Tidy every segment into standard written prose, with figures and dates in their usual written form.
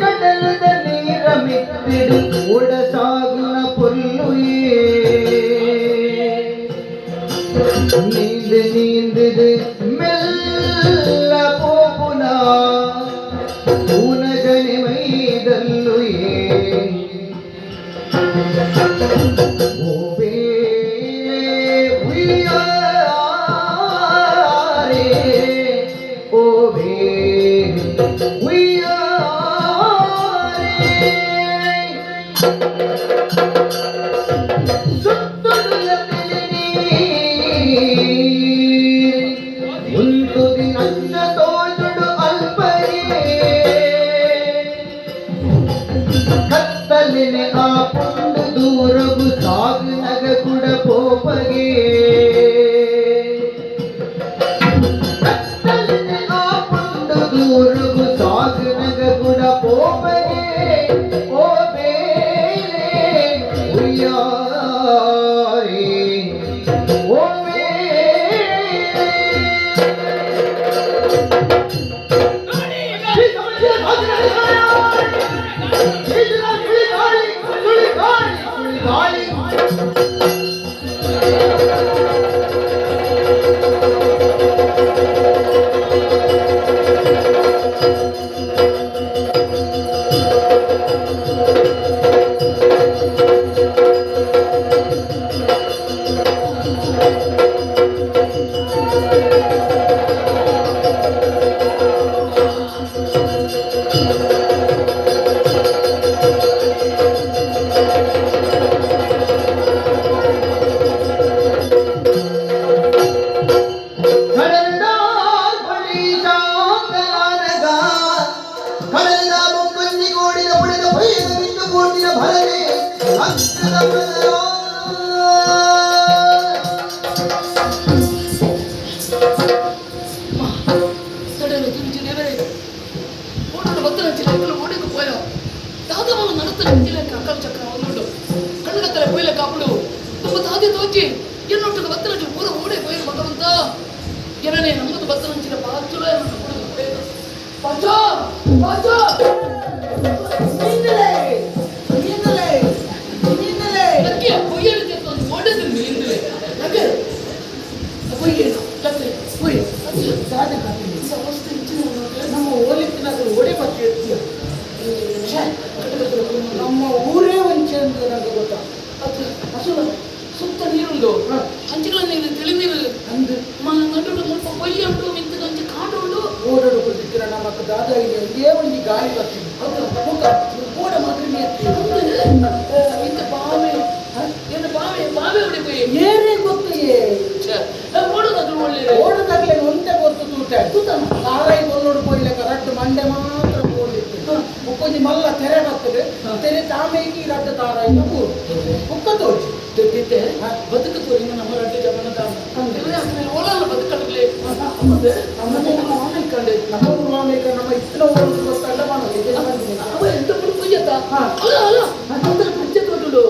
கடலுத நீரமித்திடு உடசாகுன பொல்லுயே நீந்து நீந்துது மெல்ல போகுனா உனகனிமைதல்லுயே ஓவே உய்யாரே ஓவே உய்யாரே ಸುತ್ತುದುಲದಲ್ಲಿ ಉಂಟುದಿ ನನ್ನ ತೋಜುಡು ಅಲ್ಪರೇ ಕತ್ತಲಿನ ಆ ಪುಂಡು ದೂರಗು ಸಾಗು ನಗ ಕುಡ ಪೋಪಗೆ ಕತ್ತಲಿನ ಆ ಪುಂಡು ದೂರಗು ಸಾಗು ನಗ ಕುಡ ಪೋಪಗೆ ಓ ಬೇರೆ ಉಯ್ಯಾರೆ ಓ என்னொட்டு பத்திர பூர ஓடே போயிரு பகவந்தா என்னே நமது பத்திர பாச்சுல பாச்சா பாச்சா நீங்களே நீங்களே நீங்களே லக்கிய போயிடு ஓடுது நீங்களே லக்கு போயிடு லக்கு போய் ಸಾಧೆ ಕಾತೀನಿ ಸಮಸ್ತೆ ನಮ್ಮ ಓಲಿಕ್ಕಿನಾಗ ಓಡೆ ಮತ್ತೆ ಇರ್ತೀಯ ನಮ್ಮ ಊರೇ ಒಂಚೆ ಅಂತ ನನಗೆ ಗೊತ್ತಾ ಅದು ಅಸಲು ಸುತ್ತ ನೀರುಂಡು ಅಂಚಿಗಳ ನೀರು ತಿಳಿ ನೀರು ಅಂದು ನಡು ಮುಲ್ಪ ಕೊಯ್ಯ ಉಂಟು ಮಿಂತು ಅಂಚೆ ಕಾಡು ಉಂಡು ಓಡಾಡು ಕೊಟ್ಟಿದ್ದೀರ ನಮ್ಮ ದಾದ ಇದೆ ಇದೇ ಒಂದು ಗಾಳಿ ಬರ್ತೀನಿ ಮುಖ ಓಡ ಮಾತ್ರ ಇಂತ ಬಾವೆ ಏನು ಬಾವೆ ಬಾವೆ ಹೊಡಿపోయి ಏನೇ ಗೊತ್ತು ಓಡೋದಾಗ್ಲು ಒಳ್ಳೆ ಓಡೋದಾಗ್ಲೇ ಒಂದೇ ಗೊತ್ತು ತೂಟ ತಾರಾಯಿ ಕೊಲ್ಲೋಡು ಕೊಯ್ಲೆ ಕರೆಕ್ಟ್ ಮಂಡೆ ಮಾತ್ರ ಓಡಿತ್ತು ಮುಕ್ಕೊಂಜಿ ಮಲ್ಲ ತೆರೆ ಬರ್ತದೆ ತೆರೆ ತಾಮೇಗಿ ರಡ್ಡ ತಾರಾಯಿ ಮುಕ್ಕ ತೋಚಿ ತೆಗಿತೆ ಬದುಕು ತೋರಿ ನಮ್ಮ ರಡ್ಡ ಜಮನ ಓಲಾಲ ಬದುಕಟ್ಲೆ ನಮ್ಮ ಮಾಮಿ ಕಂಡೆ ನಮ್ಮ ಮಾಮಿ ನಮ್ಮ ಇತ್ತಿನ ಓಡೋದು ಗೊತ್ತಲ್ಲ ಅವ ಎಂತ ಪುಜ್ಜತ್ತ ಅಲ್ಲ ಅಲ್ಲ ಅದೊಂದರ ಪುಜ್ಜೆ ತೋಟುಡು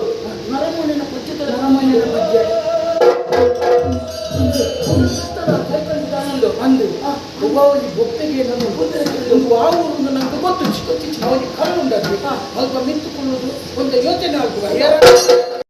ನರಮೂನಿನ ಪುಜ್ಜೆ ನರಮೂನಿನ ಪುಜ್ಜೆ ಅಂದು ಒಬ್ಬವನಿಗೆ ಗೊತ್ತಿಗೆ ನನ್ನ ಒಂದು ವಾವು ನನಗೆ ಗೊತ್ತು ಅವನಿಗೆ ಕಳ್ಳುಂಡದ್ದು ಸ್ವಲ್ಪ ಮಿತ್ತುಕೊಳ್ಳುವುದು ಒಂದು ಯೋಚನೆ ಆಗುವ